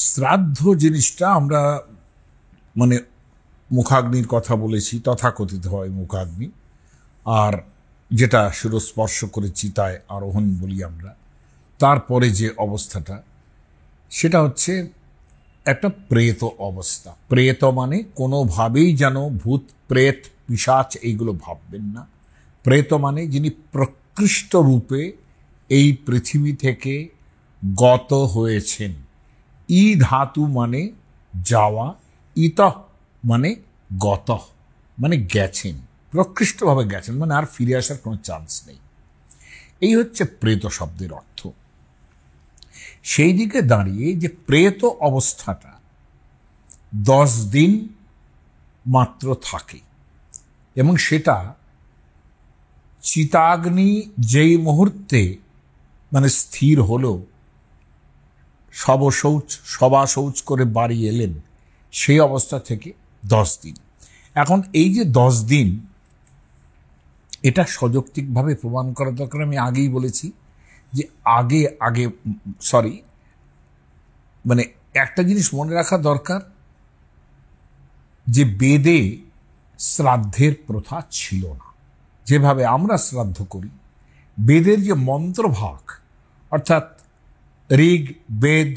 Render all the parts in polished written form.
শ্রাদ্ধ জিনিসটা আমরা মানে মুখাগ্নির কথা বলেছি, তথাকথিত হয় মুখাগ্নি, আর যেটা শিরস্পর্শ করে চিতায় আরোহণ বলি আমরা। তারপরে যে অবস্থাটা সেটা হচ্ছে একটা প্রেত অবস্থা। প্রেত মানে কোনোভাবেই যেন ভূত প্রেত পিশাচ এইগুলো ভাববেন না। প্রেত মানে যিনি প্রকৃষ্ট রূপে এই পৃথিবী থেকে গত হয়েছেন। ই ধাতু মানে যাওয়া, ইত মানে গত মানে গেছেন, প্রকৃষ্টভাবে গেছেন, মানে আর ফিরে আসার কোনো চান্স নেই। এই হচ্ছে প্রেত শব্দের অর্থ। সেই দিকে দাঁড়িয়ে যে প্রেত অবস্থাটা 10 দিন মাত্র থাকে, এবং সেটা চিতাগ্নি যেই মুহূর্তে মানে স্থির হলো, সবা শৌচ করে বাড়ি এলেন, সেই অবস্থা থেকে 10 দিন। এখন এই যে 10 দিন, এটা সযৌক্তিকভাবে প্রমাণ করা দরকার। আমি আগেই বলেছি যে মানে একটা জিনিস মনে রাখা দরকার যে বেদে শ্রাদ্ধের প্রথা ছিল না। যেভাবে আমরা শ্রাদ্ধ করি, বেদের যে মন্ত্রভাগ, অর্থাৎ ঋগ্বেদ,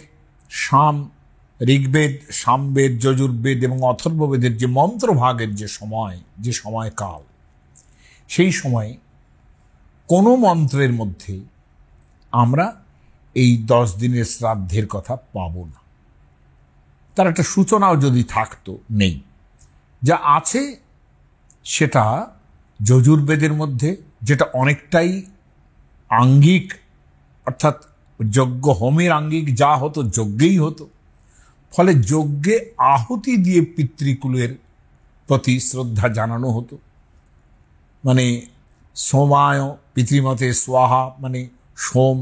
সামবেদ, যজুর্বেদ এবং অথর্ববেদের যে মন্ত্রভাগের যে সময়কাল, সেই সময়ে কোনো মন্ত্রের মধ্যে আমরা এই 10 দিনের শ্রাদ্ধের কথা পাব না। তার একটা সূচনাও যদি থাকতো, নেই। যা আছে সেটা যজুর্বেদের মধ্যে, যেটা অনেকটাই আঙ্গিক, অর্থাৎ যজ্ঞ হোমের আঙ্গিক যা হতো যজ্ঞেই হতো। ফলে যজ্ঞে আহুতি দিয়ে পিতৃকুলের প্রতি শ্রদ্ধা জানানো হতো। মানে সোমায় পিতৃমতে স্বাহা, মানে সোম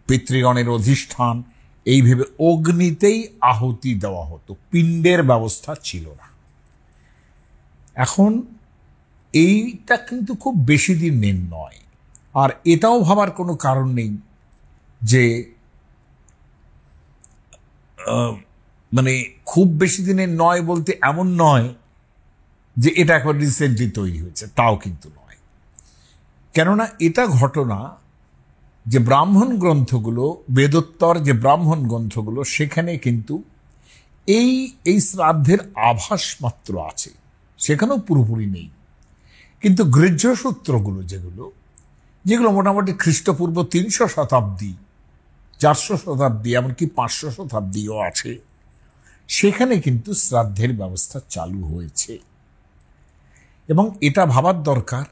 পিতৃগণের অধিষ্ঠান, এইভাবে অগ্নিতেই আহুতি দেওয়া হতো। পিণ্ডের ব্যবস্থা ছিল না। এখন এইটা কিন্তু খুব বেশি দিনের নয়। আর এটাও ভাবার কোনো কারণ নেই যে মানে খুব বেশি দিনের নয় বলতে এমন নয় যে এটা এখন রিসেন্টলি তৈরি হয়েছে, তাও কিন্তু নয়। কেননা এটা ঘটনা যে ব্রাহ্মণ গ্রন্থগুলো, বেদোত্তর যে ব্রাহ্মণ গ্রন্থগুলো, সেখানে কিন্তু এই শ্রাদ্ধের আভাস মাত্র আছে, সেখানেও পুরোপুরি নেই। কিন্তু গৃহ্য সূত্রগুলো যেগুলো মোটামুটি খ্রিস্টপূর্ব 300 শতাব্দী, 400 শতাব্দী, এমনকি 500 শতাব্দীও আছে, সেখানে কিন্তু শ্রাদ্ধের ব্যবস্থা চালু হয়েছে। এবং এটা ভাবার দরকার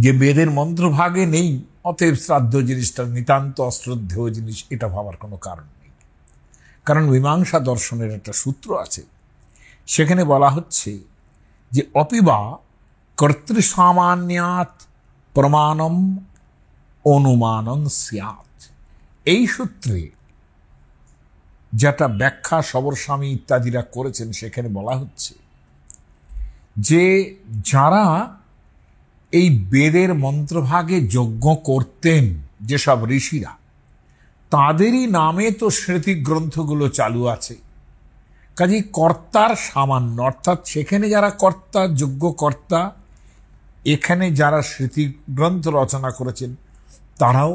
যে বেদের মন্ত্রভাগে নেই, অতএব শ্রাদ্ধ জিনিসটা নিতান্ত অশ্রদ্ধেয় জিনিস, এটা ভাবার কোনো কারণ নেই। কারণ মীমাংসা দর্শনের একটা সূত্র আছে, সেখানে বলা হচ্ছে যে অপিবা কর্তৃসামান্যাৎ প্রমাণম অনুমানং স্যাৎ। এই সূত্রে যেটা ব্যাখ্যা সবরস্বামী ইত্যাদিরা করেছেন, সেখানে বলা হচ্ছে যে যারা এই বেদের মন্ত্রভাগে যজ্ঞ করতেন, যেসব ঋষিরা, তাদেরই নামে তো স্মৃতি গ্রন্থগুলো চালু আছে। কাজেই কর্তার সামান্য, অর্থাৎ সেখানে যারা কর্তা, যজ্ঞ কর্তা, এখানে যারা স্মৃতি গ্রন্থ রচনা করেছেন, তারাও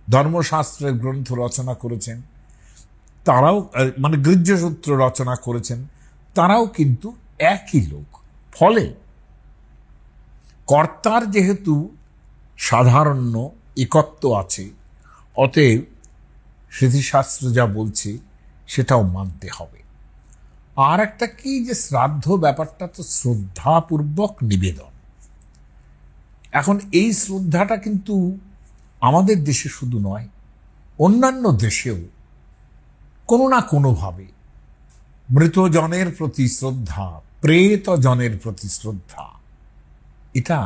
ধর্মশাস্ত্রের গ্রন্থ রচনা করেছেন, তারাও মানে গৃহ্যসূত্র রচনা করেছেন, তারাও কিন্তু একই লোক। ফলে কর্তার যেহেতু সাধারণ্য একত্ব আছে, অতএব স্মৃতিশাস্ত্র যা বলছে সেটাও মানতে হবে। আর একটা কি, যে শ্রাদ্ধ ব্যাপারটা তো শ্রদ্ধাপূর্বক নিবেদন। এখন এই শ্রদ্ধাটা কিন্তু আমাদের দেশে শুধু নয়, অন্যান্য দেশেও কোনো না কোনোভাবে মৃতজনের প্রতি শ্রদ্ধা, প্রেতজনের প্রতি শ্রদ্ধা, এটা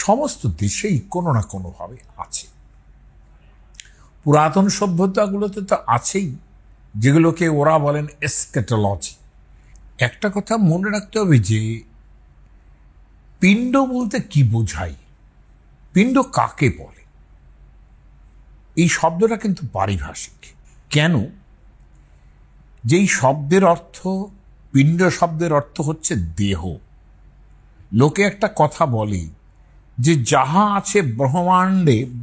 সমস্ত দেশেই কোনো না কোনোভাবে আছে। পুরাতন সভ্যতাগুলোতে তো আছেই, যেগুলোকে ওরা বলেন এসকেটোলজি। একটা কথা মনে রাখতে হবে যে পিণ্ড বলতে কি বোঝায়, পিণ্ড কাকে বলে। এই শব্দটা কিন্তু পারিভাষিক। কেন? যেই শব্দের অর্থ, পিণ্ড শব্দের অর্থ হচ্ছে দেহ। লোকে একটা কথা বলে যে যাহা আছে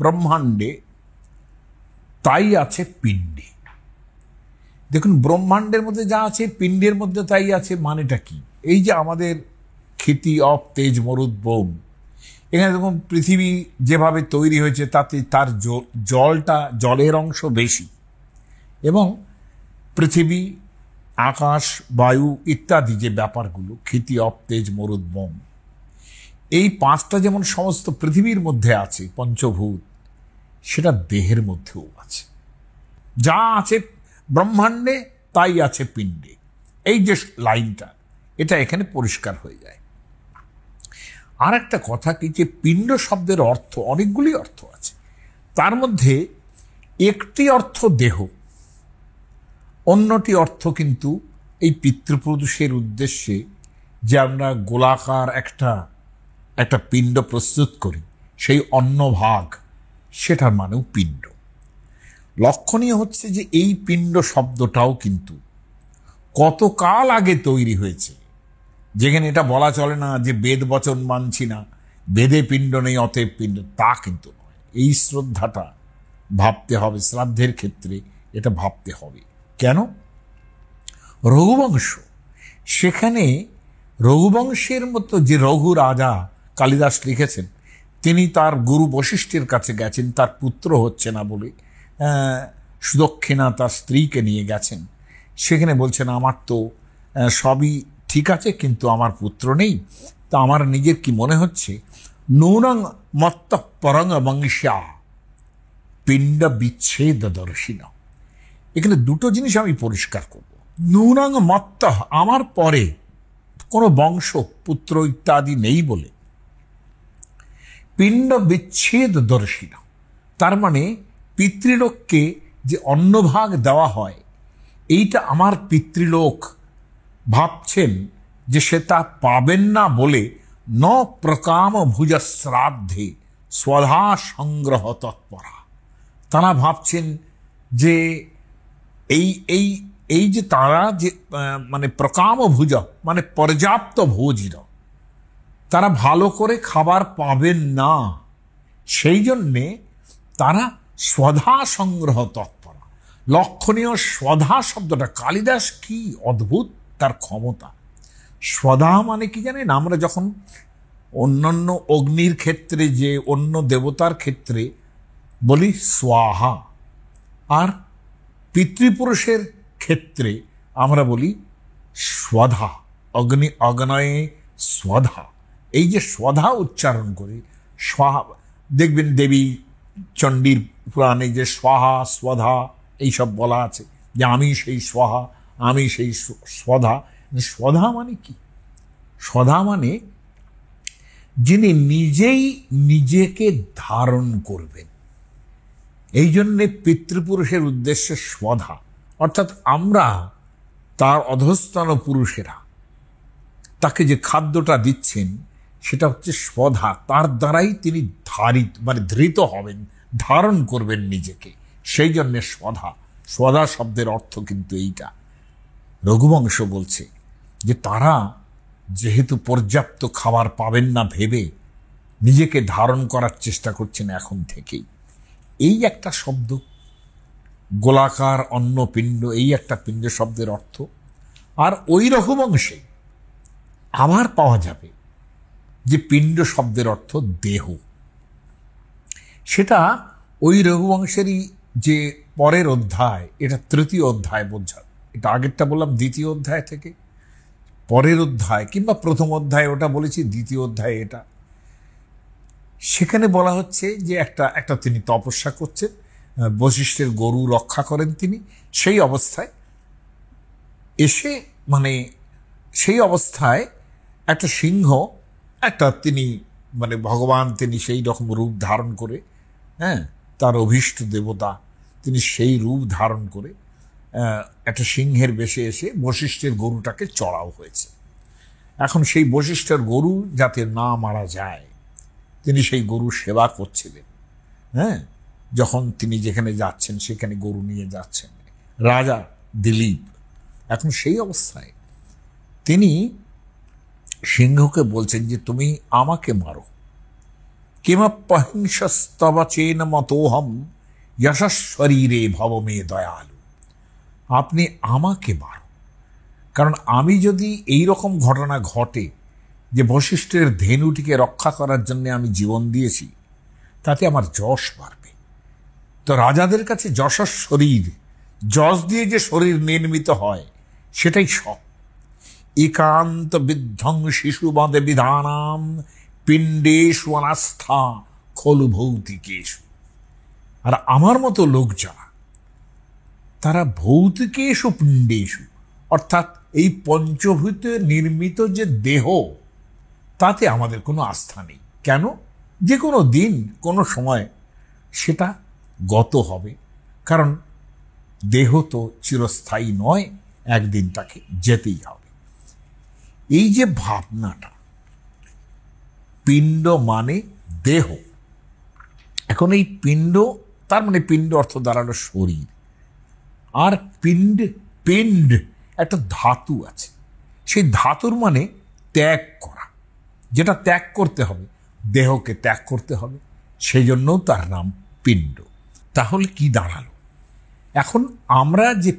ব্রহ্মাণ্ডে তাই আছে পিণ্ডে। দেখুন, ব্রহ্মাণ্ডের মধ্যে যা আছে পিণ্ডের মধ্যে তাই আছে, মানেটা কি? এই যে আমাদের ক্ষিতি অপ তেজ মরুদ বোম, এখানে দেখুন পৃথিবী যেভাবে তৈরি হয়েছে তাতে তার জলের অংশ বেশি, এবং পৃথিবী, আকাশ, বায়ু ইত্যাদি যে ব্যাপারগুলো, ক্ষিতি অপ তেজ মরুদ বোম, এই পাঁচটা যেমন সমস্ত পৃথিবীর মধ্যে আছে পঞ্চভূত, সেটা দেহের মধ্যেও আছে। যা আছে ব্রহ্মাণ্ডে তাই আছে পিণ্ডে। এই যে লাইনটা, এটা এখানে পরিষ্কার হয়ে যায়। আর একটা কথা কি, যে পিণ্ড শব্দের অর্থ অনেকগুলি অর্থ আছে, তার মধ্যে একটি অর্থ দেহ, অন্যটি অর্থ কিন্তু এই পিতৃপুরুষের উদ্দেশ্যে যে আমরা গোলাকার একটা পিণ্ড প্রস্তুত করি, সেই অন্নভাগ, সেটার মানেও পিণ্ড। লক্ষণীয় হচ্ছে যে এই পিণ্ড শব্দটাও কিন্তু কতকাল আগে তৈরি হয়েছে, যেখানে এটা বলা চলে না যে বেদ বচন মানছি না, বেদে পিণ্ড নেই অতএব পিণ্ড, তা কিন্তু নয়। এই শ্রদ্ধাটা ভাবতে হবে, শ্রাদ্ধের ক্ষেত্রে এটা ভাবতে হবে। কেন? রঘুবংশ, সেখানে রঘুবংশের মতো যে রঘু রাজা কালিদাস লিখেছেন, তিনি তার গুরু বশিষ্ঠের কাছে গেছেন, তার পুত্র হচ্ছে না বলে সুদক্ষিণা তার স্ত্রীকে নিয়ে গেছেন। সেখানে বলছেন আমার তো সবই ঠিক আছে, কিন্তু আমার পুত্র নেই, তা আমার নিজের কি মনে হচ্ছে, নূনং মত্ত পরং বংশা পিণ্ড বিচ্ছেদ দর্শিন। এখানে দুটো জিনিস আমি পরিষ্কার করব। নূনং মত্ত, আমার পরে কোনো বংশ পুত্র ইত্যাদি নেই বলে, পিণ্ড বিচ্ছেদ দর্শিন, তার মানে পিতৃলোককে যে অন্নভাগ দেওয়া হয়, এইটা আমার পিতৃলোক ভাবছেন যে সে তা পাবেন না বলে ন প্রকাম ভুজ শ্রাদ্ধে স্বধা সংগ্রহ তৎপরা। তারা ভাবছেন যে এই এই এই যে তারা যে মানে প্রকাম ভুজ মানে পর্যাপ্ত ভোজির, তারা ভালো করে খাবার পাবেন না, সেই জন্যে তারা স্বধা সংগ্রহ তৎপরা। লক্ষণীয় স্বধা শব্দটা, কালিদাস কি অদ্ভুত তার ক্ষমতা। স্বধা মানে কি জানেন? আমরা যখন অন্যান্য অগ্নির ক্ষেত্রে, যে অন্য দেবতার ক্ষেত্রে বলি স্বাহা, আর পিতৃপুরুষের ক্ষেত্রে আমরা বলি স্বধা, অগ্নয়ে স্বধা। এই যে স্বধা উচ্চারণ করি, স্বাহা, দেখবেন দেবী চণ্ডীর পুরাণে যে স্বাহা স্বধা এইসব বলা আছে, যে আমি সেই স্বাহা, আমি সেই স্বধা। স্বধা মানে কি? স্বধা মানে যিনি নিজেই নিজেকে ধারণ করবেন। এই জন্যে পিতৃপুরুষের উদ্দেশ্যে স্বধা, অর্থাৎ আমরা তার অধস্তন পুরুষেরা তাকে যে খাদ্যটা দিচ্ছেন সেটা হচ্ছে স্বধা, তার দ্বারাই তিনি ধৃত হবেন, ধারণ করবেন নিজেকে, সেই জন্যে স্বধা। স্বধা শব্দের অর্থ কিন্তু এইটা। রঘুবংশ বলছে যে তারা যেহেতু পর্যাপ্ত খাবার পাবেন না ভেবে নিজেকে ধারণ করার চেষ্টা করছেন এখন থেকেই। এই একটা শব্দ, গোলাকার অন্নপিণ্ড, এই একটা পিণ্ড শব্দের অর্থ। আর ওই রঘুবংশে আবার পাওয়া যাবে যে পিণ্ড শব্দের অর্থ দেহ। সেটা ওই রঘুবংশেরই যে পরের অধ্যায়, এটা তৃতীয় অধ্যায় বোঝা, এটা আগেরটা বললাম দ্বিতীয় অধ্যায় থেকে, পরের অধ্যায় কিংবা প্রথম অধ্যায় ওটা বলেছি, দ্বিতীয় অধ্যায় এটা। সেখানে বলা হচ্ছে যে একটা তিনি তপস্যা করছেন, বশিষ্ঠের গরু রক্ষা করেন তিনি, সেই অবস্থায় এসে মানে সেই অবস্থায় একটা সিংহ, তিনি মানে ভগবান, তিনি সেই রকম রূপ ধারণ করে, তার অভীষ্ট দেবতা, তিনি সেই রূপ ধারণ করে একটা সিংহের বেশে এসে বশিষ্ঠের গরুটাকে চড়াও হয়েছে। এখন সেই বশিষ্ঠের গরু যাতে না মারা যায়, তিনি সেই গরু সেবা করছিলেন। যখন তিনি যেখানে যাচ্ছেন সেখানে গরু নিয়ে যাচ্ছেন, রাজা দিলীপ এখন সেই অবস্থায় তিনি সিংহকে বলছেন যে তুমি আমাকে মারো, কিমপ্যহিংসস্তবচেন মতোহম যশস্বরীরে ভবমে দয়ালু, আপনি আমাকে মারো, কারণ আমি যদি এই রকম ঘটনা ঘটে যে বশিষ্ঠের ধেনুটিকে রক্ষা করার জন্য আমি জীবন দিয়েছি, তাতে আমার যশ বাড়বে। তো রাজাদের কাছে যশস্বরীর, যশ দিয়ে যে শরীর নির্মিত হয় সেটাই সব। একান্ত বিধ্বং শিশু বাঁধে বিধানাম পিণ্ডেষু অনাস্থা খলু ভৌতিকেষু। আর আমার মতো লোক যারা, তারা ভৌতিকেষু পিণ্ডেষু, অর্থাৎ এই পঞ্চভূতে নির্মিত যে দেহ, তাতে আমাদের কোনো আস্থা নেই। কেন? যে কোনো দিন কোনো সময় সেটা গত হবে, কারণ দেহ তো চিরস্থায়ী নয়, একদিন তাকে যেতেই হবে। এই যে ভাবনাটা, পিণ্ড মানে দেহ, এখন এই পিণ্ড, তার মানে পিণ্ড অর্থ দাঁড়ালো শরীর, আর পিণ্ড পিণ্ড একটা ধাতু আছে, সেই ধাতুর মানে ত্যাগ করা, যেটা ত্যাগ করতে হবে, দেহকে ত্যাগ করতে হবে, সেই জন্যও তার নাম পিণ্ড। তাহলে কি দাঁড়ালো? এখন আমরা যে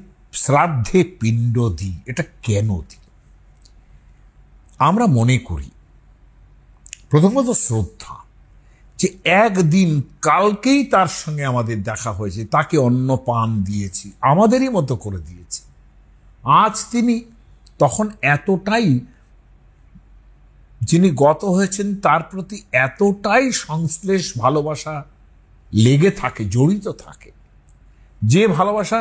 শ্রাদ্ধে পিণ্ড দিই, এটা কেন দিই? আমরা মনে করি প্রথমত শ্রদ্ধা, যে একদিন কালকেই তার সঙ্গে আমাদের দেখা হয়েছে, তাকে অন্ন পান দিয়েছি, আমাদেরই মতো করে দিয়েছি, আজ তিনি তখন এতটাই, যিনি গত হয়েছেন তার প্রতি এতটাই সংশ্লেষ ভালোবাসা লেগে থাকে, জড়িত থাকে, যে ভালোবাসা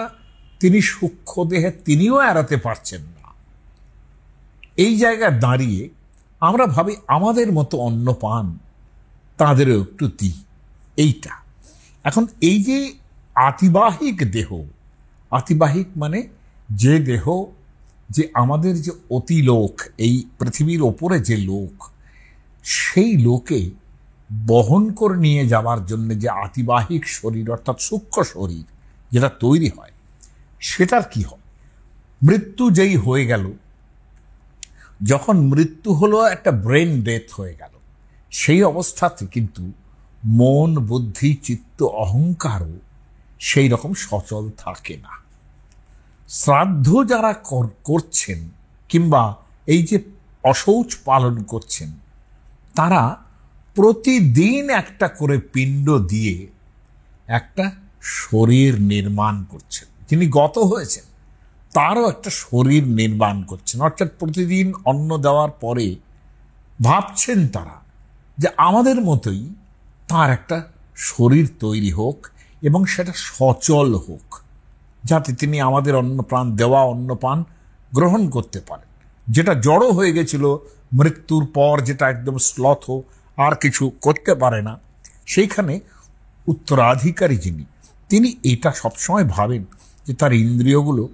তিনি সূক্ষ্ম দেহে তিনিও এড়াতে পারছেন না। এই জায়গায় দাঁড়িয়ে আমরা ভাবি আমাদের মতো অন্ন পান তাঁদেরও একটু দিই, এইটা। এখন এই যে আতিবাহিক দেহ, আতিবাহিক মানে যে দেহ, যে আমাদের যে অতিলোক, এই পৃথিবীর ওপরে যে লোক, সেই লোকে বহন করে নিয়ে যাওয়ার জন্য যে আতিবাহিক শরীর অর্থাৎ সূক্ষ্ম শরীর যেটা তৈরি হয়, সেটার কি হয়? মৃত্যু যেই হয়ে গেল, যখন মৃত্যু হলো একটা ব্রেন ডেথ হয়ে গেল, সেই অবস্থাতে কিন্তু মন, বুদ্ধি, চিত্ত, অহংকারও সেই রকম সচল থাকে না। শ্রাদ্ধ যারা করছেন কিংবা এই যে অশৌচ পালন করছেন, তারা প্রতিদিন একটা করে পিণ্ড দিয়ে একটা শরীর নির্মাণ করছেন। যিনি গত হয়েছেন তারও একটা শরীর নির্মাণ করছেন, অর্থাৎ প্রতিদিন অন্ন দেওয়ার পরে ভাবছেন তারা যে আমাদের মতোই তার একটা শরীর তৈরি হোক এবং সেটা সচল হোক, যাতে তিনি আমাদের অন্নপ্রাণ দেওয়া অন্নপান গ্রহণ করতে পারেন। যেটা জড়ো হয়ে গেছিল মৃত্যুর পর, যেটা একদম শ্লথ, আর কিছু করতে পারে না, সেইখানে উত্তরাধিকারী যিনি, তিনি এটা সবসময় ভাবেন যে তার ইন্দ্রিয়গুলো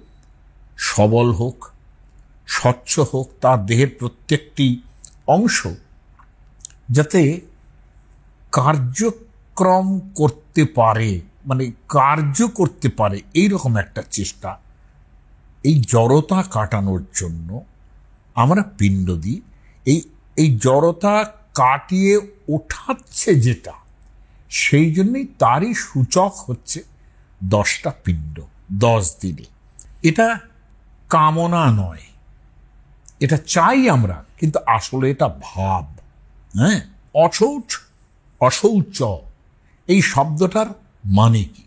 সবল হোক, স্বচ্ছ হোক, তার দেহের প্রত্যেকটি অংশ যাতে কার্যক্রম করতে পারে, মানে কার্য করতে পারে, এইরকম একটা চেষ্টা। এই জড়তা কাটানোর জন্য আমরা পিণ্ড দিই। এই জড়তা কাটিয়ে ওঠাচ্ছে যেটা, সেই জন্যই তারই সূচক হচ্ছে 10টা পিণ্ড 10 দিনে। এটা কামনা নয়, এটা চাই আমরা, কিন্তু আসলে এটা ভাব। হ্যাঁ, অশৌচ, অশৌচ এই শব্দটার মানে কি?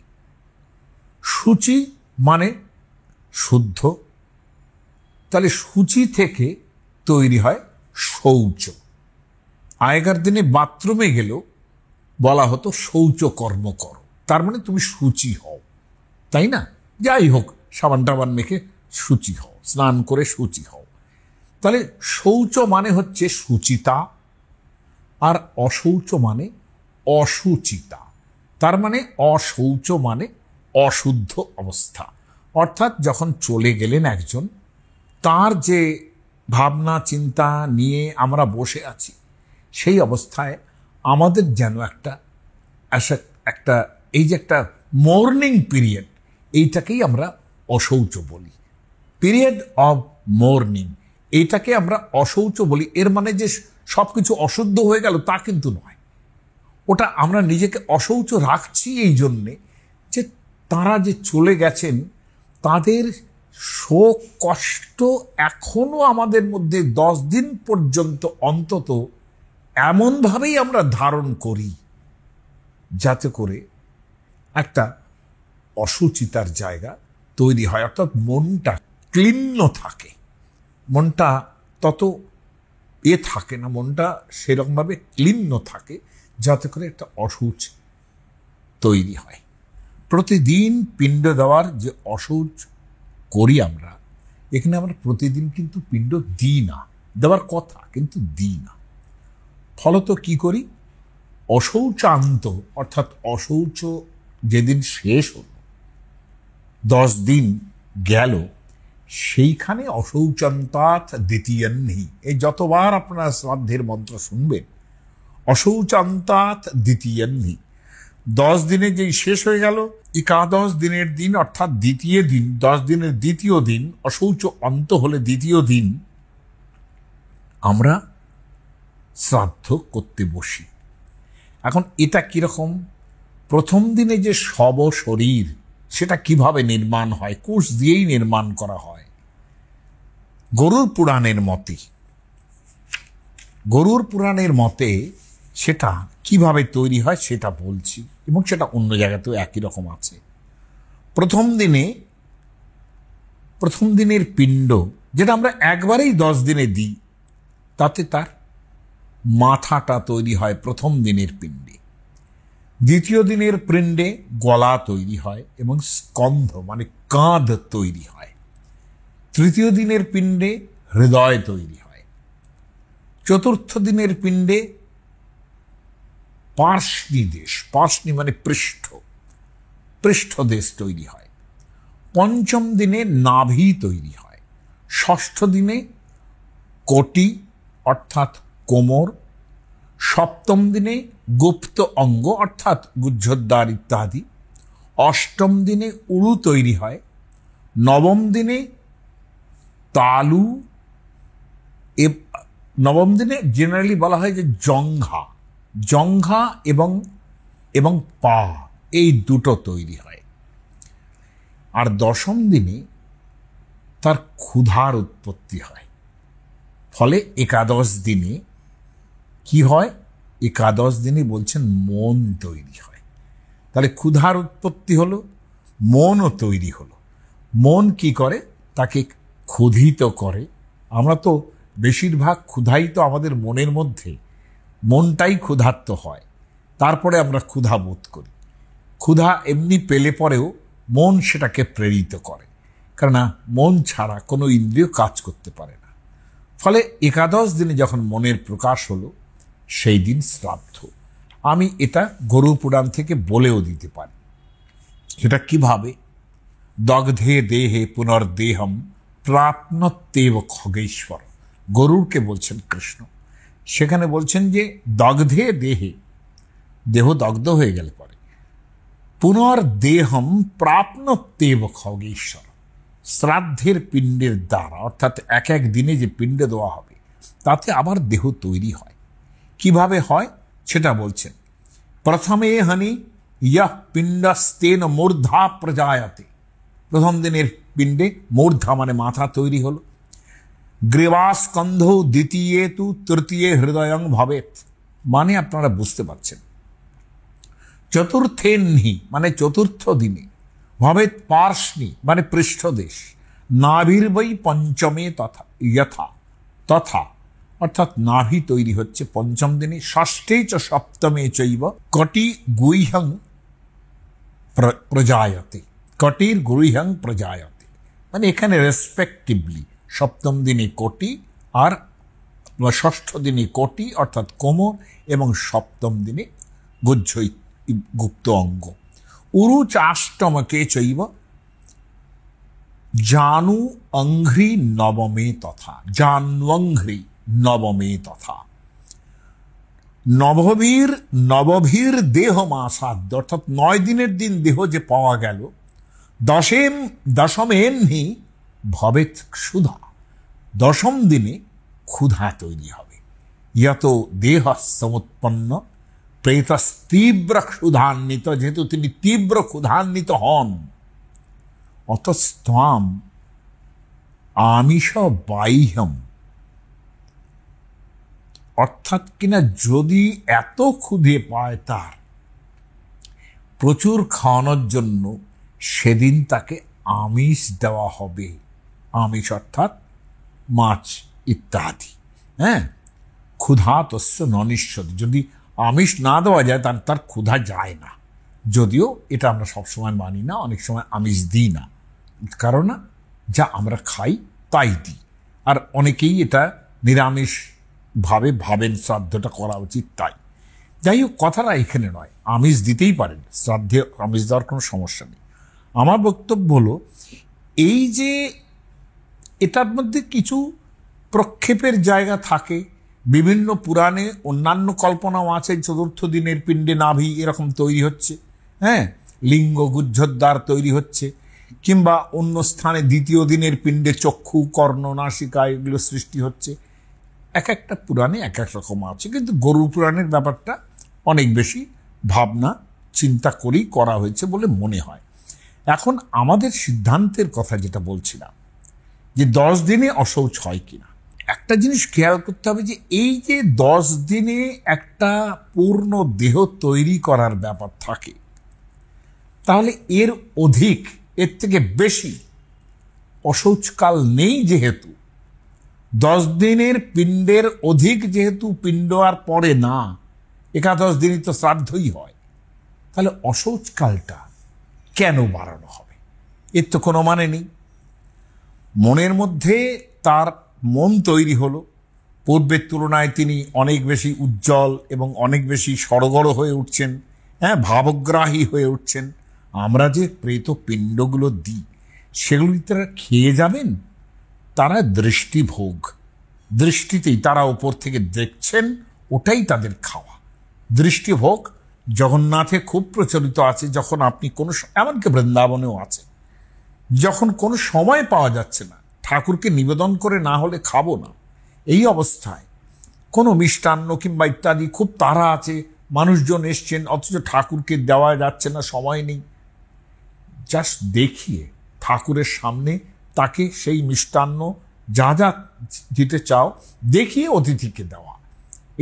সূচি মানে শুদ্ধ, তাহলে সূচি থেকে তৈরি হয় শৌচ। আগেকার দিনে বাথরুমে গেলেও বলা হতো শৌচ কর্ম করো, তার মানে তুমি সূচি হও, তাই না? যাই হোক, সাবান টাবান মেখে সূচি হও, স্নান করে সূচি হও। তাহলে শৌচ মানে হচ্ছে শুচিতা, আর অশৌচ মানে অসুচিতা। তার মানে অশৌচ মানে অশুদ্ধ অবস্থা, অর্থাৎ যখন চলে গেলেন একজন, তার যে ভাবনা চিন্তা নিয়ে আমরা বসে আছি, সেই অবস্থায় আমাদের যেন একটা এই যে একটা মর্নিং পিরিয়ড, এইটাকেই আমরা অশৌচ বলি। পিরিয়ড অফ মর্নিং, এইটাকে আমরা অশৌচ বলি। এর মানে যে সবকিছু অশুদ্ধ হয়ে গেল তা কিন্তু নয়। ওটা আমরা নিজেকে অশৌচ রাখছি এই জন্যে যে তারা যে চলে গেছেন তাদের শোক কষ্ট এখনো আমাদের মধ্যে 10 দিন পর্যন্ত অন্তত এমনভাবেই আমরা ধারণ করি যাতে করে একটা অসুচিতার জায়গা তৈরি হয়, অর্থাৎ মনটা ক্লিন্ন থাকে, মনটা তত থাকে না, মনটা সেরকমভাবে ক্লিন্ন থাকে যাতে করে একটা অসুচ তৈরি হয়। প্রতিদিন পিণ্ড দেওয়ার যে অসৌচ করি আমরা, এখানে আমরা প্রতিদিন কিন্তু পিণ্ড দিই না, দেওয়ার কথা কিন্তু দিই না। ফলত কি করি, অশৌচান্ত অর্থাৎ অশৌচ যেদিন শেষ হল, 10 দিন গেল, সেইখানে অশৌচান্তাৎ দ্বিতীয়াহ্নি, এই যতবার আপনারা শ্রাদ্ধের মন্ত্র শুনবেন, অশৌচান্তাৎ দ্বিতীয়াহ্নি, 10 দিনে যেই শেষ হয়ে গেল, একাদশ দিনের দিন অর্থাৎ দ্বিতীয় দিন, 10 দিনের দ্বিতীয় দিন, অশৌচ অন্ত হলে দ্বিতীয় দিন আমরা শ্রাদ্ধ করতে বসি। এখন এটা কিরকম, প্রথম দিনে যে শব শরীর সেটা কিভাবে নির্মাণ হয়, কোষ দিয়েই নির্মাণ করা হয়। গরুর পুরাণের মতে সেটা কিভাবে তৈরি হয় সেটা বলছি, এবং সেটা অন্য জায়গাতেও একই রকম আছে। প্রথম দিনের পিণ্ড যেটা আমরা একবারেই 10 দিনে দিই, তাতে তার মাথাটা তৈরি হয় প্রথম দিনের পিণ্ডে। দ্বিতীয় দিনের পিণ্ডে গলা তৈরি হয় এবং স্কন্ধ মানে কাঁধ তৈরি হয়। তৃতীয় দিনের পিণ্ডে হৃদয় তৈরি হয়। চতুর্থ দিনের পিণ্ডে পার্ষ্ণি মানে পৃষ্ঠদেশ তৈরি হয়। পঞ্চম দিনে নাভি তৈরি হয়। ষষ্ঠ দিনে কোটি অর্থাৎ কোমর। সপ্তম দিনে গুপ্ত অঙ্গ অর্থাৎ গুহ্যদ্বার ইত্যাদি। অষ্টম দিনে উরু তৈরি হয়। নবম দিনে তালু, নবম দিনে জেনারেলি বলা হয় যে জঙ্ঘা এবং পা, এই দুটো তৈরি হয়। আর দশম দিনে তার ক্ষুধার উৎপত্তি হয়। ফলে একাদশ দিনে কি হয়, একাদশ দিনে বলছেন মন তৈরি হয়। তাহলে ক্ষুধার উৎপত্তি হলো, মনও তৈরি হলো। মন কি করে, তাকে ক্ষুধিত করে। আমরা তো বেশিরভাগ ক্ষুধাই তো আমাদের মনের মধ্যে, মনটাই ক্ষুধার্ত হয়, তারপরে আমরা ক্ষুধা বোধ করি। ক্ষুধা এমনি পেলে পরেও মন সেটাকে প্রেরিত করে, কেননা মন ছাড়া কোনো ইন্দ্রিয় কাজ করতে পারে না। ফলে একাদশ দিনে যখন মনের প্রকাশ হলো, সেই দিন শ্রাদ্ধ। আমি এটা গরু পুরাণ থেকে বলেও দিতে পারি। সেটা কিভাবে, দগ্ধে দেহে পুনর্দেহম প্রাপ্নত্যেব খগেশ্বর, গরুরকে বলছেন কৃষ্ণ। সেখানে বলছেন যে দগ্ধে দেহে, দেহ দগ্ধ হয়ে গেলে পরে, পুনর্দেহম প্রাপ্নত্যেব খগেশ্বর, শ্রাদ্ধের পিণ্ডের দ্বারা অর্থাৎ এক এক দিনে যে পিণ্ড দেওয়া হবে তাতে আবার দেহ তৈরি হয়। কিভাবে হয় সেটা বলছেন। প্রথমে হানি ইয়ঃ পিণ্ডস্তেন মূর্ধা প্রজায়তে, প্রথম দিনের পিণ্ডে মূর্ধা মানে মাথা তৈরি হলো। গ্রীবাস্কন্ধ দ্বিতীয় তু তৃতীয় হৃদয়ং ভবেত, মানে আপনারা বুঝতে পারছেন। চতুর্থেন্হি মানে চতুর্থ দিনে, ভবেত পার্ষ্ণি মানে পৃষ্ঠদেশ, নাভির্বৈ পঞ্চমে তথা অর্থাৎ নাভি তৈরি হচ্ছে পঞ্চম দিনে। ষষ্ঠে চ সপ্তমে চৈব কটি গুহ্যং প্রজায়তে, কটির গুহ্যং প্রজায়তে, মানে এখানে রেসপেক্টিভলি সপ্তম দিনে কোটি আর ষষ্ঠ দিনে কোটি অর্থাৎ কোমর, এবং সপ্তম দিনে গুহ্য গুপ্ত অঙ্গ। উরু চাষ্টমকে চৈব জানু অঙ্ঘ্রি নবমে তথা, জান্বঙ্ঘ্রি নবমে তথা। নবভীর দেহ মাসাদ্য, অর্থাৎ 9 দিনের দিন দেহ যে পাওয়া গেল, দশমেন্হি ভবেত ক্ষুধা, 10ম দিনে ক্ষুধা তৈরি হবে। ইয়ত দেহ সমুৎপন্ন প্রেতস তীব্র ক্ষুধান্বিত, যেহেতু তিনি তীব্র ক্ষুধান্বিত হন, অতস্ত্বাম আমিষ বাহ্যম, অর্থাৎ কিনা যদি এত ক্ষুধে পায় তার প্রচুর খাওয়ানোর জন্য, সেদিন তাকে আমিষ দেওয়া হবে। আমিষ অর্থাৎ মাছ ইত্যাদি। হ্যাঁ, ক্ষুধা তস্য ননিষ্যত, যদি আমিষ না দেওয়া যায় তার ক্ষুধা যায় না। যদিও এটা আমরা সবসময় মানি না, অনেক সময় আমিষ দিই না, কারণ যা আমরা খাই তাই দিই। আর অনেকেই এটা নিরামিষ ভাবেন শ্রাদ্ধটা করা উচিত তাই। যাই হোক, কথাটা এখানে নয়, আমিষ দিতেই পারেন, শ্রাদ্ধে আমিষ দেওয়ার কোনো সমস্যা নেই। আমার বক্তব্য হলো এই যে এটার মধ্যে কিছু প্রক্ষেপের জায়গা থাকে। বিভিন্ন পুরাণে অন্যান্য কল্পনাও আছে, 4র্থ দিনের পিণ্ডে নাভি এরকম তৈরি হচ্ছে, হ্যাঁ, লিঙ্গ গুহ্যদ্বার তৈরি হচ্ছে, কিংবা অন্য স্থানে 2য় দিনের পিণ্ডে চক্ষু, কর্ণ, নাসিকা এগুলো সৃষ্টি হচ্ছে। এক একটা পুরাণে এক এক রকম আছে, কিন্তু গরু পুরাণের ব্যাপারটা অনেক বেশি ভাবনা চিন্তা করেই করা হয়েছে বলে মনে হয়। এখন আমাদের সিদ্ধান্তের কথা যেটা বলছিলাম, যে 10 দিনে অশৌচ হয় কিনা, একটা জিনিস খেয়াল করতে হবে যে এই যে 10 দিনে একটা পূর্ণ দেহ তৈরি করার ব্যাপার থাকে, তাহলে এর অধিক, এর থেকে বেশি অশৌচকাল নেই। যেহেতু 10 দিনের পিণ্ডের অধিক, যেহেতু পিণ্ড আর পড়ে না, 11 দিনই তো শ্রাদ্ধই হয়, তাহলে অশৌচকালটা কেন বাড়ানো হবে? এর তো কোনো মানে নেই। মনের মধ্যে তার মন তৈরি হলো, পূর্বের তুলনায় তিনি অনেক বেশি উজ্জ্বল এবং অনেক বেশি সড়গড় হয়ে উঠছেন, হ্যাঁ, ভাবগ্রাহী হয়ে উঠছেন। আমরা যে প্রেত পিণ্ডগুলো দিই, সেগুলি তারা খেয়ে যাবেন? তারা দৃষ্টিভোগ, দৃষ্টিতেই তারা ওপর থেকে দেখছেন, ওটাই তাদের খাওয়া। দৃষ্টিভোগ জগন্নাথে খুব প্রচলিত আছে। যখন আপনি কোনো, এমনকি বৃন্দাবনেও আছে, যখন কোনো সময় পাওয়া যাচ্ছে না, ঠাকুরকে নিবেদন করে না হলে খাবো না, এই অবস্থায় কোনো মিষ্টান্ন কিংবা ইত্যাদি, খুব তাড়া আছে, মানুষজন এসছেন, অথচ ঠাকুরকে দেওয়া যাচ্ছে না, সময় নেই, জাস্ট দেখিয়ে ঠাকুরের সামনে তাকে সেই মিষ্টান্ন যা যা দিতে চাও দেখিয়ে অতিথিকে দেওয়া,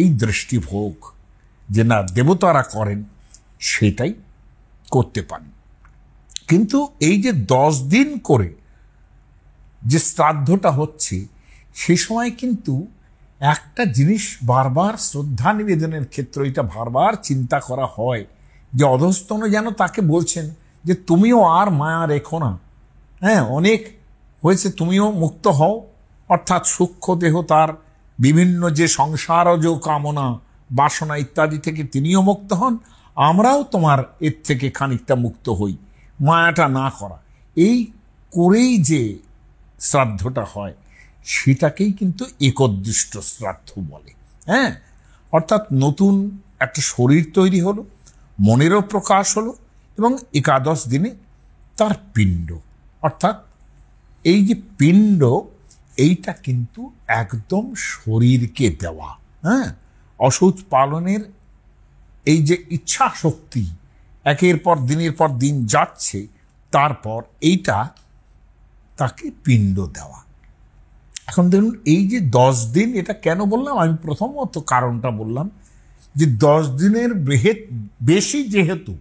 এই দৃষ্টিভোগ যে না দেবতারা করেন, সেটাই করতে পারেন। কিন্তু এই যে 10 দিন করে যে শ্রাদ্ধটা হচ্ছে, সে সময় কিন্তু একটা জিনিস বারবার শ্রদ্ধা নিবেদনের ক্ষেত্রে এটা বারবার চিন্তা করা হয়, যে অধস্তন যেন তাকে বলছেন যে তুমিও আর মায়া রেখো না, হ্যাঁ, অনেক হয়েছে, তুমিও মুক্ত হও। অর্থাৎ সূক্ষ্ম দেহ তার বিভিন্ন যে সংসারজ কামনা, বাসনা ইত্যাদি থেকে তিনিও মুক্ত হন, আমরাও তোমার এর থেকে খানিকটা মুক্ত হই, মায়াটা না করা। এই করেই যে শ্রাদ্ধটা হয়, সেটাকেই কিন্তু একোদ্দিষ্ট শ্রাদ্ধ বলে। হ্যাঁ, অর্থাৎ নতুন একটা শরীর তৈরি হলো, মনেরও প্রকাশ হলো, এবং 11 দিনে তার পিণ্ড, অর্থাৎ এই যে পিণ্ড, এইটা কিন্তু একদম শরীরকে দেওয়া। হ্যাঁ, অশৌচ পালনের এই যে ইচ্ছা শক্তি একের পর দিনের পর দিন যাচ্ছে, তারপর এইটা তাকে পিণ্ড দেওয়া। এখন দেখুন, এই যে 10 দিন, এটা কেন বললাম? আমি প্রথমত কারণটা বললাম যে 10 দিনের বেশি যেহেতু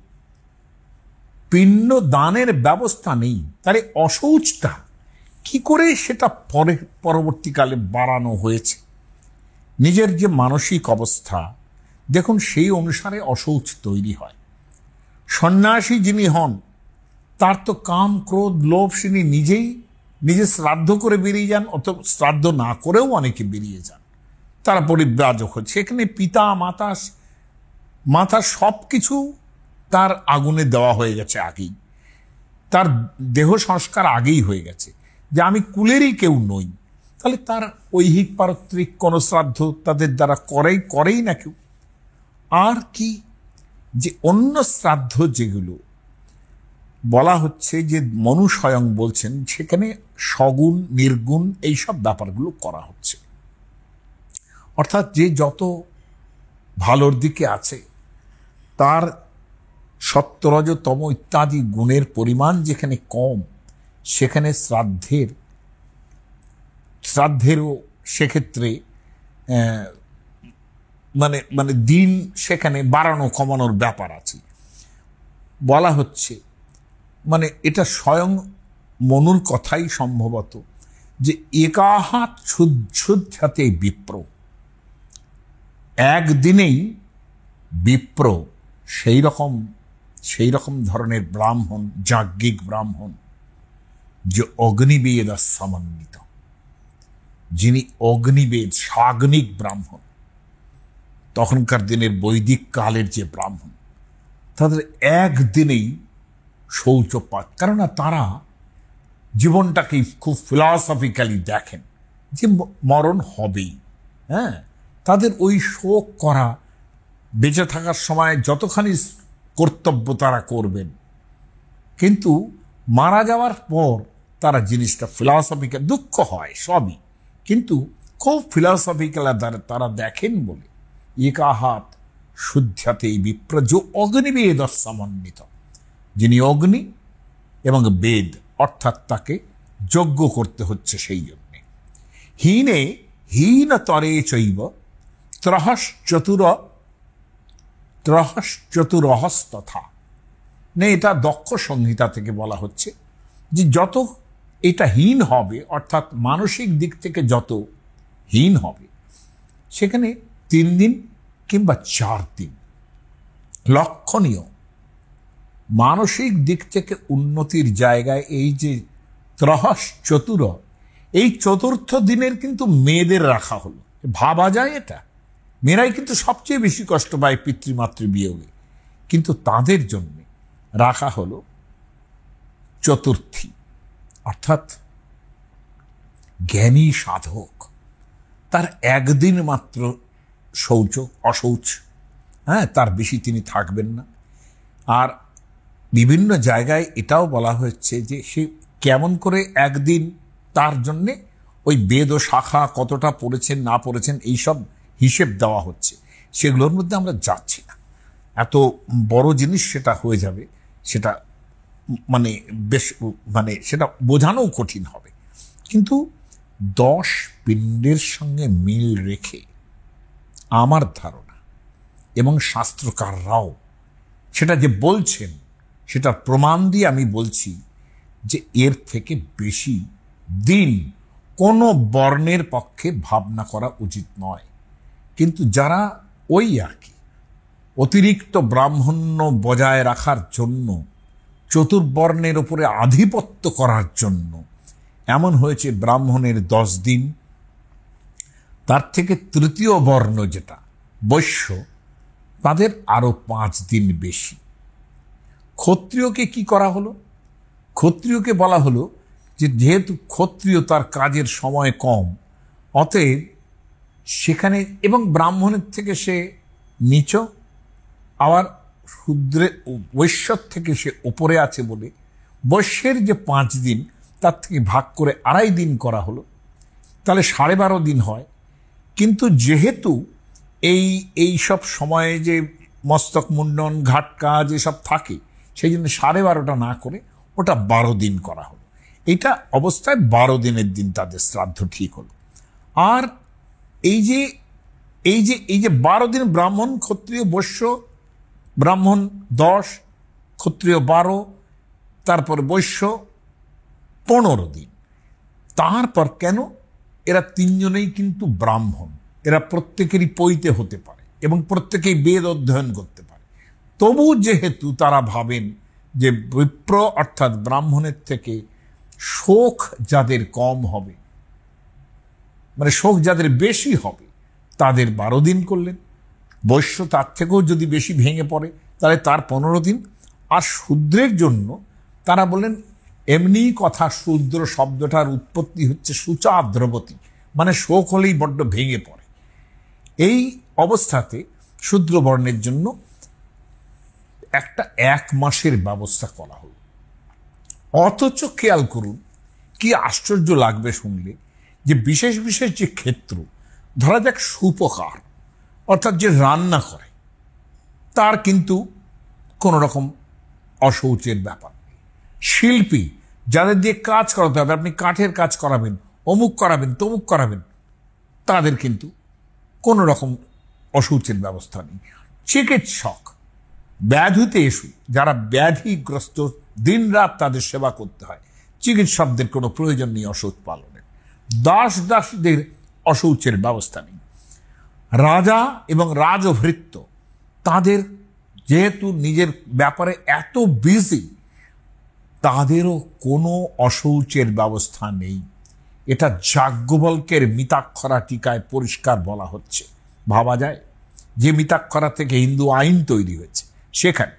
পিণ্ড দানের ব্যবস্থা নেই, তাহলে অশৌচটা কি করে সেটা পরবর্তীকালে বাড়ানো হয়েছে। নিজের যে মানসিক অবস্থা দেখুন, সেই অনুসারে অশৌচ তৈরি হয়। সন্ন্যাসী যিনি হন, তার তো কাম, ক্রোধ, লোভ, তিনি নিজে শ্রাদ্ধ করে বেরিয়ে যান, অথবা শ্রাদ্ধ না করেও অনেকে বেরিয়ে যান, তারা পরিব্রাজক হচ্ছে। এখানে পিতা মাতা সব কিছু তার আগুনে দেওয়া হয়ে গেছে আগেই, তার দেহ সংস্কার আগেই হয়ে গেছে, যে আমি কুলেরই কেউ নই। তাহলে তার ঐহিক পারত্রিক কোনো শ্রাদ্ধ তাদের দ্বারা করেই না কেউ। আর কি, যে অন্য শ্রাদ্ধ যেগুলো বলা হচ্ছে, যে মনু স্বয়ং বলছেন, সেখানে সগুণ নির্গুণ এইসব ব্যাপারগুলো করা হচ্ছে। অর্থাৎ যে যত ভালোর দিকে আছে তার সত্তরজতম ইত্যাদি গুণের পরিমাণ যেখানে কম, সেখানে শ্রাদ্ধেরও সেক্ষেত্রে মানে মানে দিন সেখানে বাড়ানো কমানোর ব্যাপার আছে। বলা হচ্ছে, মানে এটা স্বয়ং মনুর কথাই সম্ভবত, যে একাহাত শুদ্ধাতে বিপ্র, একদিনেই বিপ্র সেই রকম ধরনের ব্রাহ্মণ, যাজ্ঞিক ব্রাহ্মণ, যে অগ্নিবেদ সমন্বিত, যিনি অগ্নিবেদ সাগ্নিক ব্রাহ্মণ, তখনকার দিনের বৈদিক কালের যে ব্রাহ্মণ, তাদের একদিনেই শৌচপাত। কেননা তারা জীবনটাকে খুব ফিলসফিক্যালি দেখেন যে মরণ হবেই। হ্যাঁ, তাদের ওই শোক করা, বেঁচে থাকার সময় যতখানি কর্তব্য তারা করবেন, কিন্তু মারা যাওয়ার পর তারা জিনিসটা ফিলসফিক্যাল, দুঃখ হয় সবই, কিন্তু খুব ফিলসফিক্যাল তারা দেখেন বলে একাহাত শুদ্ধাতেই বিপ্র যে অগ্নিবেদ সমন্বিত, যিনি অগ্নি এবং বেদ, অর্থাৎ তাকে যজ্ঞ করতে হচ্ছে। সেই জন্যে হীনে হীনতরে চৈব ত্রহশ্চতুরহস্তথা, না, এটা দক্ষ সংহিতা থেকে বলা হচ্ছে যে যত এটা হীন হবে, অর্থাৎ মানসিক দিক থেকে যত হীন হবে, সেখানে 3 দিন কিংবা 4 দিন লক্ষণীয় মানসিক দিক থেকে উন্নতির জায়গায় এই যে ত্রহশ্চতুর, এই চতুর্থ দিনের কিন্তু মেয়েদের রাখা হলো। ভাবা যায় এটা, মেয়েরাই কিন্তু সবচেয়ে বেশি কষ্ট পায় পিতৃমাতৃ বিয়োগে, কিন্তু তাদের জন্য রাখা হলো চতুর্থী, অর্থাৎ জ্ঞানী সাধক তার একদিন মাত্র অশৌচ, হ্যাঁ, তার বেশি তিনি থাকবেন না। আর বিভিন্ন জায়গায় এটাও বলা হচ্ছে যে সে কেমন করে একদিন, তার জন্যে ওই বেদ ও শাখা কতটা পড়েছেন না পড়েছেন এইসব হিসেব দেওয়া হচ্ছে। সেগুলোর মধ্যে আমরা যাচ্ছি না, এত বড় জিনিস সেটা হয়ে যাবে, সেটা মানে বেশ মানে সেটা বোঝানোও কঠিন হবে। কিন্তু 10 পিণ্ডের সঙ্গে মিল রেখে আমার ধারণা, এবং শাস্ত্রকাররাও সেটা যে বলছেন, সেটার প্রমাণ দিয়ে আমি বলছি যে এর থেকে বেশি দিন কোনো বর্ণের পক্ষে ভাবনা করা উচিত নয়। কিন্তু যারা ওই আর কি অতিরিক্ত ব্রাহ্মণ্য বজায় রাখার জন্য, চতুর্বর্ণের উপরে আধিপত্য করার জন্য এমন হয়েছে ব্রাহ্মণের 10 দিন, তার থেকে তৃতীয় বর্ণ যেটা বৈশ্য, তাদের আরো 5 দিন বেশি। ক্ষত্রিয়কে কি করা হলো? ক্ষত্রিয়কে বলা হলো যে যেহেতু ক্ষত্রিয় তার কাজের সময় কম, অতএব সেখানে, এবং ব্রাহ্মণের থেকে সে নিচ, আবার শূদ্রের বৈশ্যর থেকে সে ওপরে আছে বলে বৈশ্যের যে 5 দিন তার থেকে ভাগ করে 2.5 দিন করা হলো, তাহলে 12.5 দিন হয়। কিন্তু যেহেতু এই সব সময়ে যে মস্তক মুন্ডন, ঘাট কাজ এসব থাকে, সেই জন্য 12.5টা না করে ওটা 12 দিন করা হলো। এটা অবস্থায় 12 দিনের দিন তাদের শ্রাদ্ধ ঠিক হলো। আর এই যে 12 দিন ব্রাহ্মণ, ক্ষত্রিয়, বৈশ্য, ব্রাহ্মণ 10, ক্ষত্রিয় 12, তারপর বৈশ্য 15 দিন। তারপর কেন? এরা 3 জনেই কিন্তু ব্রাহ্মণ, এরা প্রত্যেকেরই পৈতে হতে পারে এবং প্রত্যেকেই বেদ অধ্যয়ন করতে পারে। তবু যেহেতু তারা ভাবেন যে বিপ্র অর্থাৎ ব্রাহ্মণের থেকে শোক যাদের কম হবে, মানে শোক যাদের বেশি হবে, তাদের 12 দিন করলেন। বৈশ্য তার থেকেও যদি বেশি ভেঙে পড়ে তাহলে তার 15 দিন। আর শূদ্রের জন্য তারা বললেন, এমনি কথা, শূদ্র শব্দটার উৎপত্তি হচ্ছে সূচাদ্রবতী, মানে শোক হলেই বড্ড ভেঙে পড়ে। এই অবস্থাতে শূদ্র বর্ণের জন্য একটা 1 মাসের ব্যবস্থা করা হলো। অথচ খেয়াল করুন, কি আশ্চর্য লাগবে শুনলে, যে বিশেষ বিশেষ যে ক্ষেত্র, ধরা যাক সুপকার অর্থাৎ যে রান্না করে, তার কিন্তু কোনো রকম অশৌচের ব্যাপার নেই। শিল্পী, যাদের দিয়ে কাজ করাতে হবে, আপনি কাঠের কাজ করাবেন, অমুক করাবেন, তমুক করাবেন, তাদের কিন্তু কোনো রকম অশৌচের ব্যবস্থা নেই। চিকিৎসক, ব্যাধিতে এসু, যারা ব্যাধিগ্রস্ত, দিন রাত তাদের সেবা করতে হয়, চিকিৎসকদের কোনো প্রয়োজন নেই অশৌচ পালনের। দাসীদের অশৌচের ব্যবস্থা নেই। রাজা এবং রাজভৃত্য, তাদের যেহেতু নিজের ব্যাপারে এত বিজি, তাদেরও কোনো অশৌচের ব্যবস্থা নেই। এটা যাজ্ঞবল্ক্যের মিতাক্ষরা টিকায় পরিষ্কার বলা হচ্ছে। ভাবা যায়, যে মিতাক্ষরা থেকে হিন্দু আইন তৈরি হয়েছে, সেখানে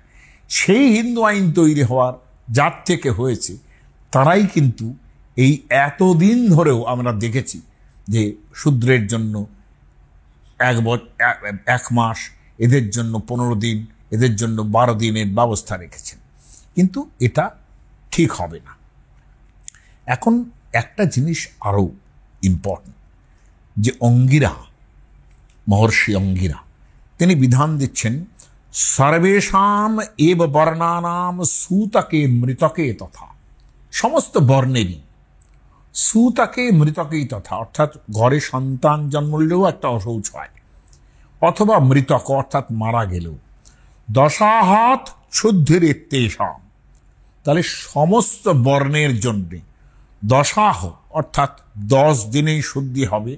সেই হিন্দু আইন তৈরি হওয়ার যার থেকে হয়েছে, তারাই কিন্তু এই এতদিন ধরেও আমরা দেখেছি যে শূদ্রের জন্য 1 মাস, এদের জন্য 15 দিন, এদের জন্য 12 দিনের ব্যবস্থা রেখেছেন। কিন্তু এটা ঠিক হবে না। এখন একটা জিনিস আরো ইম্পর্টেন্ট, যে অঙ্গিরা, মহর্ষি অঙ্গিরা, তিনি বিধান দিচ্ছেন, সর্বেশাম এব বর্ণানাম সূতকে মৃতকে তথা। সমস্ত বর্ণেরই সূতকে মৃতকেই তথা, অর্থাৎ ঘরে সন্তান জন্মলেও একটা অশৌচ হয়, অথবা মৃতক অর্থাৎ মারা গেলেও, দশাহাত শুদ্ধির তেষাম। তাহলে সমস্ত বর্ণের জন্যে দশাহ অর্থাৎ 10 দিনেই শুদ্ধি হবে।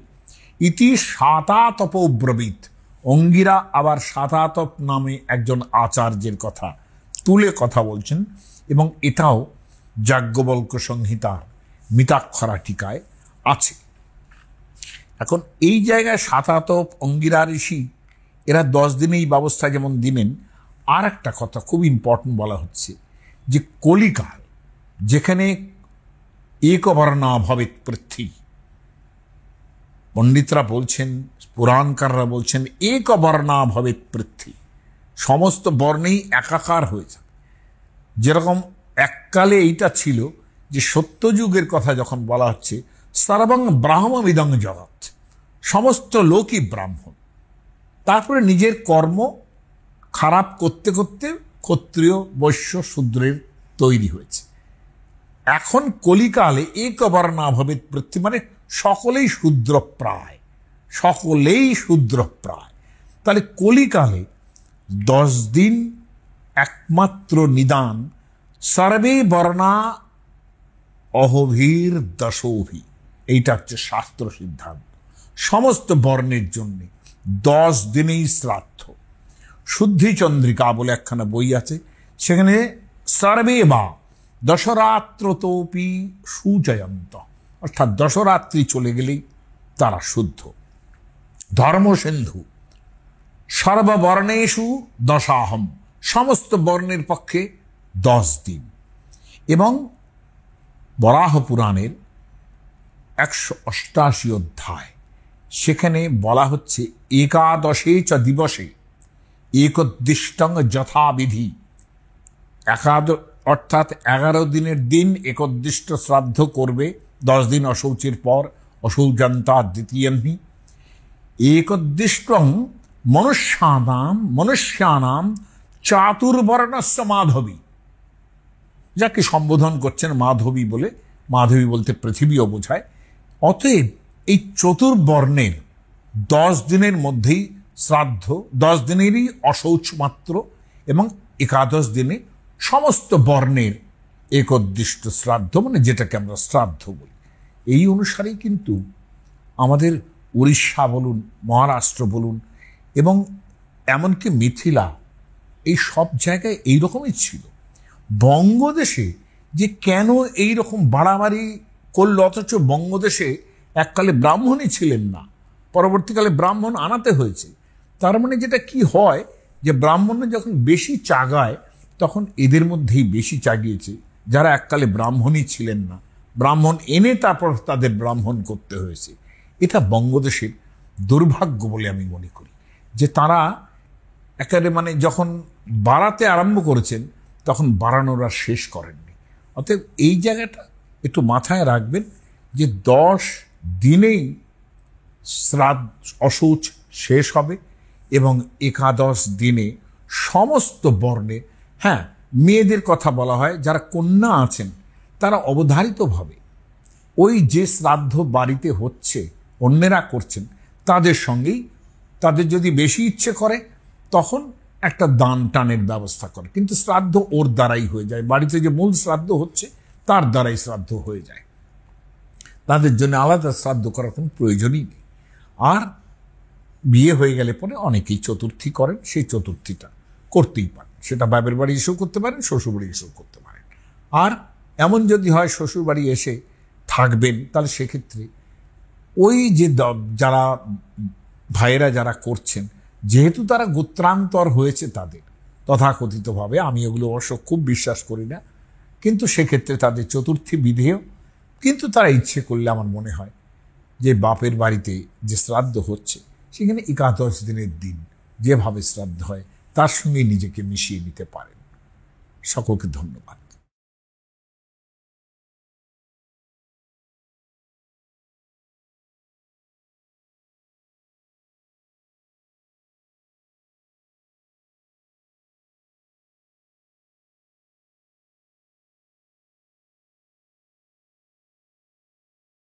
ইতি শাতাতপ ব্রবীত। অঙ্গিরা আবার শাতাতপ নামে একজন আচার্যের কথা তুলে কথা বলছেন, এবং এটাও যাজ্ঞবল্ক্য সংহিতার মিতাক্ষরা টিকায় আছে। এখন এই জায়গায় শাতাতপ, অঙ্গিরা ঋষি, এরা 10 দিনেই ব্যবস্থা যেমন দিলেন, আর একটা কথা খুব ইম্পর্টেন্ট বলা হচ্ছে, যে কলিকাল, যেখানে একবর্ণা ভবেৎ পৃথ্বী, পণ্ডিতরা বলছেন, পুরাণকাররা বলছেন, একবর্ণা ভবেৎ পৃথ্বী, সমস্ত বর্ণেই একাকার হয়ে যাবে। যেরকম এককালে এইটা ছিল যে সত্যযুগের কথা যখন বলা হচ্ছে, সর্বং ব্রাহ্মমিদং জগৎ, সমস্ত লোকই ব্রাহ্মণ। তারপরে নিজের কর্ম খারাপ করতে করতে ক্ষত্রিয়, বৈশ্য, শূদ্রের তৈরি হয়েছে। এখন কলিকালে একবর্ণা ভবেৎ পৃথ্বী, মানে সকলেই শূদ্র প্রায়, সকলেই শূদ্র প্রায়। তাহলে কলিকালে 10 দিন একমাত্র নিদান, সর্বে বর্ণা অহভীর দশোভি, এইটা হচ্ছে শাস্ত্র সিদ্ধান্ত। সমস্ত বর্ণের জন্য 10 দিনেই শ্রাদ্ধ। শুদ্ধি চন্দ্রিকা বলে একখানা বই আছে, সেখানে সর্বে বা দশরাত্রতোপি সুজয়ন্ত, অর্থাৎ দশরাত্রি চলে গেলেই তারা শুদ্ধ। ধর্মসিন্ধু সর্ববর্ণেষু দশাহম, সমস্ত বর্ণের পক্ষে 10 দিন। এবং বরাহ পুরাণের 188 অধ্যায়, সেখানে বলা হচ্ছে, একাদশে চ দিবসে একোদ্দিষ্টং যথাবিধি। অর্থাৎ 11 দিনের দিন একোদ্দিষ্ট শ্রাদ্ধ করবে, 10 দিন অশৌচের পর, অশৌচন্তা দ্বিতীয়ন্হি। একোদ্দিষ্টং মনুষ্যানাম চাতুর্বর্ণস্য মাধবী, যাকে সম্বোধন করছেন মাধবী বলে, মাধবী বলতে পৃথিবীও বোঝায়। অতএব এই চতুর্বর্ণের 10 দিনের মধ্যেই শ্রাদ্ধ, 10 দিনেরই অশৌচ মাত্র, এবং 11 দিনে সমস্ত বর্ণের একোদ্দিষ্ট শ্রাদ্ধ, মানে যেটাকে আমরা শ্রাদ্ধ বলি। এই অনুসারেই কিন্তু আমাদের উড়িষ্যা বলুন, মহারাষ্ট্র বলুন, এবং এমনকি মিথিলা, এই সব জায়গায় এইরকমই ছিল। বঙ্গদেশে যে কেন এই রকম বাড়াবাড়ি করল, অথচ বঙ্গদেশে এককালে ব্রাহ্মণই ছিলেন না, পরবর্তীকালে ব্রাহ্মণ আনাতে হয়েছে। তার মানে যেটা কি হয়, যে ব্রাহ্মণরা যখন বেশি চাগায়, তখন এদের মধ্যেই বেশি চাগিয়েছে যারা এককালে ব্রাহ্মণই ছিলেন না, ব্রাহ্মণ এনে তারপর তাদের ব্রাহ্মণ করতে হয়েছে। এটা বঙ্গদেশের দুর্ভাগ্য বলে আমি মনে করি, যে তারা একেবারে মানে যখন বাড়াতে আরম্ভ করেছেন তখন বাড়ানোর আর শেষ করেননি। অতএব এই জায়গাটা একটু মাথায় রাখবেন যে 10 দিনেই শ্রাদ্ধ অশৌচ শেষ হবে এবং একাদশ দিনে সমস্ত বর্ণে, হ্যাঁ মেয়েদের কথা বলা হয়, যারা কন্যা আছেন তারা অবধারিতভাবে ওই যে শ্রাদ্ধ বাড়িতে হচ্ছে অন্যেরা করছেন তাদের সঙ্গেই, তাদের যদি বেশি ইচ্ছে করে তখন একটা দান টানের ব্যবস্থা করে, কিন্তু শ্রাদ্ধ ওর দ্বারাই হয়ে যায়, বাড়িতে যে মূল শ্রাদ্ধ হচ্ছে তার দ্বারাই শ্রাদ্ধ হয়ে যায়, তাদের জন্য আলাদা শ্রাদ্ধ করার কোনো প্রয়োজনই নেই। আর বিয়ে হয়ে গেলে পরে অনেকেই চতুর্থী করেন, সেই চতুর্থীটা করতেই পারেন, সেটা বাপের বাড়ি এসেও করতে পারেন, শ্বশুর বাড়ি এসেও করতে পারেন। আর এমন যদি হয় শ্বশুর বাড়ি এসে থাকবেন তাহলে সেক্ষেত্রে ওই যে যারা ভাইয়েরা যারা করছেন, যেহেতু তারা গোত্রান্তর হয়েছে তাদের তথাকথিতভাবে, আমি ওগুলো অবশ্য খুব বিশ্বাস করি না, কিন্তু সেক্ষেত্রে তাদের চতুর্থী বিধেয়, কিন্তু তারা ইচ্ছে করলে আমার মনে হয় যে বাপের বাড়িতে যে শ্রাদ্ধ হচ্ছে সেখানে একাদশ দিনের দিন যেভাবে শ্রাদ্ধ হয় তার সঙ্গে নিজেকে মিশিয়ে নিতে পারেন। সকলকে ধন্যবাদ।